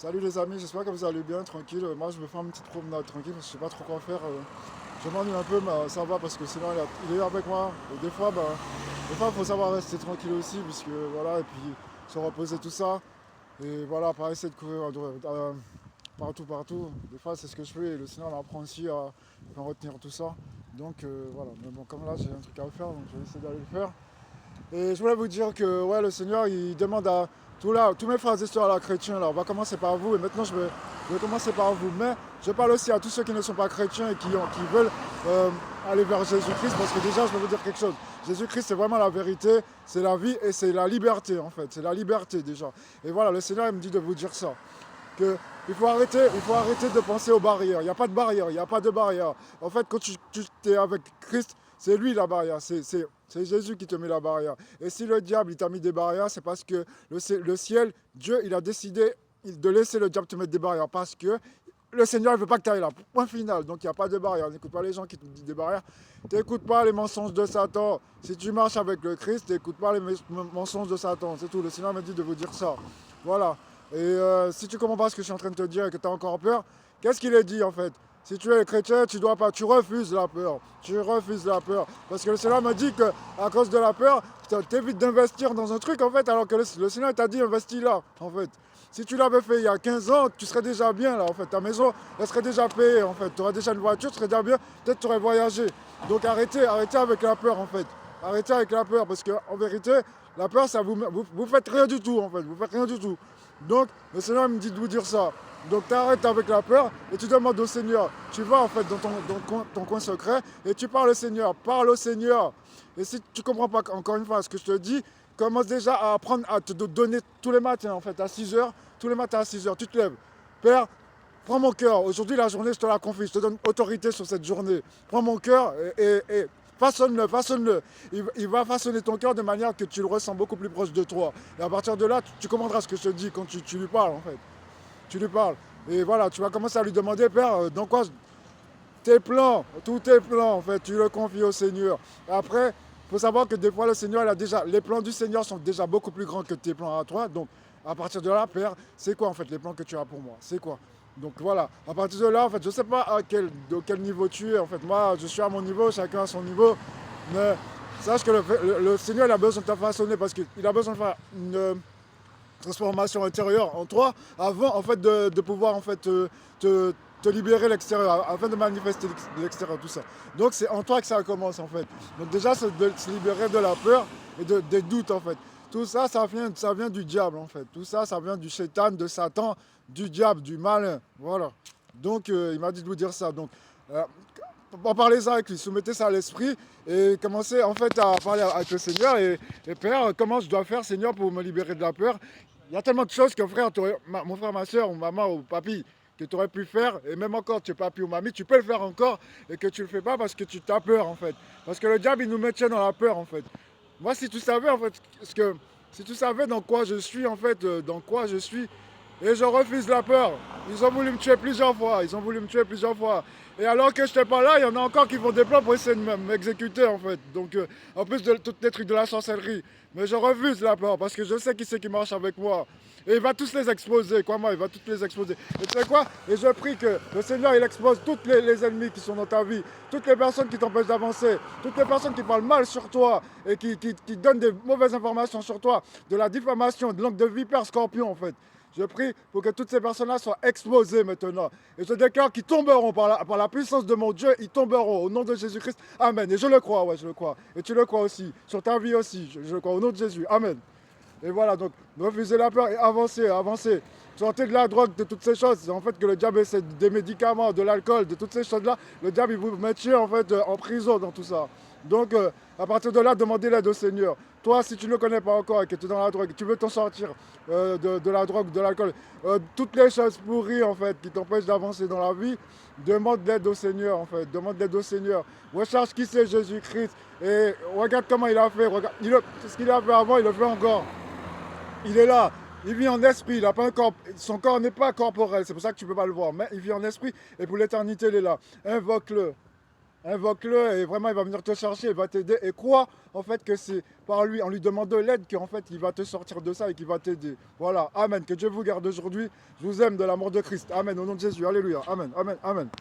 Salut les amis, j'espère que vous allez bien, tranquille. Moi je vais faire une petite promenade tranquille parce que je sais pas trop quoi faire. Je m'ennuie un peu, mais ça va parce que sinon il est avec moi. Et des fois il faut savoir rester tranquille aussi, puisque voilà, et puis se reposer tout ça. Et voilà, pas essayer de courir partout, partout. Des fois c'est ce que je fais, et le Seigneur m'apprend aussi à retenir tout ça. Donc voilà, mais bon, comme là j'ai un truc à faire, donc je vais essayer d'aller le faire. Et je voulais vous dire que ouais, le Seigneur, il demande à tous mes frères et sœurs là, chrétiens, là, on va commencer par vous, et maintenant je vais commencer par vous. Mais je parle aussi à tous ceux qui ne sont pas chrétiens et qui veulent euh, aller vers Jésus-Christ, parce que déjà, je vais vous dire quelque chose. Jésus-Christ, c'est vraiment la vérité, c'est la vie et c'est la liberté, en fait. C'est la liberté, déjà. Et voilà, le Seigneur, il me dit de vous dire ça. Que il faut arrêter de penser aux barrières. Il n'y a pas de barrière, il n'y a pas de barrière. En fait, quand tu es avec Christ, c'est lui la barrière, c'est Jésus qui te met la barrière. Et si le diable il t'a mis des barrières, c'est parce que le ciel, Dieu, il a décidé de laisser le diable te mettre des barrières. Parce que le Seigneur ne veut pas que tu ailles là. Point final. Donc il n'y a pas de barrière. N'écoute pas les gens qui te disent des barrières. T'écoutes pas les mensonges de Satan. Si tu marches avec le Christ, t'écoutes pas les mensonges de Satan. C'est tout. Le Seigneur m'a dit de vous dire ça. Voilà. Et si tu comprends pas ce que je suis en train de te dire et que tu as encore peur, qu'est-ce qu'il est dit en fait? Si tu es chrétien, tu dois pas, tu refuses la peur. Tu refuses la peur. Parce que le Seigneur m'a dit que à cause de la peur, t'évites d'investir dans un truc en fait, alors que le Seigneur t'a dit investis là en fait. Si tu l'avais fait il y a 15 ans, tu serais déjà bien là en fait. Ta maison, elle serait déjà payée en fait. Tu aurais déjà une voiture, tu serais déjà bien. Peut-être tu aurais voyagé. Donc arrêtez avec la peur en fait. Arrêtez avec la peur parce qu'en vérité, la peur, ça vous faites rien du tout en fait. Vous faites rien du tout. Donc le Seigneur me dit de vous dire ça. Donc tu arrêtes avec la peur et tu demandes au Seigneur. Tu vas en fait dans ton coin secret et tu parles au Seigneur. Parle au Seigneur. Et si tu ne comprends pas encore une fois ce que je te dis, commence déjà à apprendre à te donner tous les matins en fait à 6 heures. Tous les matins à 6 heures, tu te lèves. Père, prends mon cœur. Aujourd'hui la journée, je te la confie. Je te donne autorité sur cette journée. Prends mon cœur et façonne-le, façonne-le. Il va façonner ton cœur de manière que tu le ressens beaucoup plus proche de toi. Et à partir de là, tu comprendras ce que je te dis quand tu lui parles en fait. Tu lui parles. Et voilà, tu vas commencer à lui demander, Père, dans quoi tes plans, tous tes plans, en fait, tu le confies au Seigneur. Et après, il faut savoir que des fois, le Seigneur, les plans du Seigneur sont déjà beaucoup plus grands que tes plans à toi. Donc, à partir de là, Père, c'est quoi en fait les plans que tu as pour moi? C'est quoi? Donc voilà, à partir de là, en fait, je ne sais pas de quel niveau tu es. En fait, moi, je suis à mon niveau, chacun à son niveau. Mais sache que le Seigneur, il a besoin de te façonner parce qu'il a besoin de faire une transformation intérieure en toi avant en fait de pouvoir en fait te libérer l'extérieur afin de manifester l'extérieur tout ça. Donc c'est en toi que ça commence en fait. Donc déjà c'est de se libérer de la peur et des doutes en fait. Tout ça ça vient du diable en fait. Tout ça ça vient du Satan, de Satan, du diable, du malin. Voilà. Donc il m'a dit de vous dire ça. Donc euh, en parler ça avec lui, soumettez ça à l'esprit et commencez en fait à parler avec le Seigneur et Père, comment je dois faire Seigneur pour me libérer de la peur. Il y a tellement de choses que frère, mon frère, ma soeur, ou maman, ou papy, que tu aurais pu faire, et même encore, tu es papy ou mamie, tu peux le faire encore, et que tu le fais pas parce que tu t'as peur, en fait. Parce que le diable, il nous maintient dans la peur, en fait. Moi, si tu savais, en fait, si tu savais dans quoi je suis, en fait, dans quoi je suis, et je refuse la peur. Ils ont voulu me tuer plusieurs fois, ils ont voulu me tuer plusieurs fois. Et alors que je n'étais pas là, il y en a encore qui font des plans pour essayer de m'exécuter, en fait. Donc, en plus de tous les trucs de la sorcellerie. Mais je refuse la peur parce que je sais qui c'est qui marche avec moi. Et il va tous les exposer, quoi, moi, il va tous les exposer. Et tu sais quoi? Et je prie que le Seigneur, il expose tous les ennemis qui sont dans ta vie, toutes les personnes qui t'empêchent d'avancer, toutes les personnes qui parlent mal sur toi et qui donnent des mauvaises informations sur toi, de la diffamation, de langue de vipère, scorpion, en fait. Je prie pour que toutes ces personnes-là soient exposées maintenant. Et je déclare qu'ils tomberont par la puissance de mon Dieu, ils tomberont au nom de Jésus-Christ. Amen. Et je le crois, ouais, je le crois. Et tu le crois aussi, sur ta vie aussi, je le crois, au nom de Jésus. Amen. Et voilà, donc refusez la peur et avancez, avancez. Sortez de la drogue, de toutes ces choses. En fait, que le diable essaie des médicaments, de l'alcool, de toutes ces choses-là. Le diable, il vous maintient en fait en prison dans tout ça. Donc, à partir de là, demandez l'aide au Seigneur. Toi, si tu ne le connais pas encore et que tu es dans la drogue, tu veux t'en sortir de la drogue, de l'alcool, toutes les choses pourries en fait qui t'empêchent d'avancer dans la vie, demande l'aide au Seigneur en fait. Demande l'aide au Seigneur. Recherche qui c'est Jésus-Christ et regarde comment il a fait. Regarde, ce qu'il a fait avant, il le fait encore. Il est là. Il vit en esprit, il a pas un corps, son corps n'est pas corporel, c'est pour ça que tu ne peux pas le voir, mais il vit en esprit et pour l'éternité il est là. Invoque-le, Invoque-le et vraiment il va venir te chercher, il va t'aider. Et crois en fait que c'est par lui, en lui demandant de l'aide, qu'en fait il va te sortir de ça et qu'il va t'aider. Voilà, Amen. Que Dieu vous garde aujourd'hui. Je vous aime de l'amour de Christ. Amen. Au nom de Jésus. Alléluia. Amen. Amen. Amen.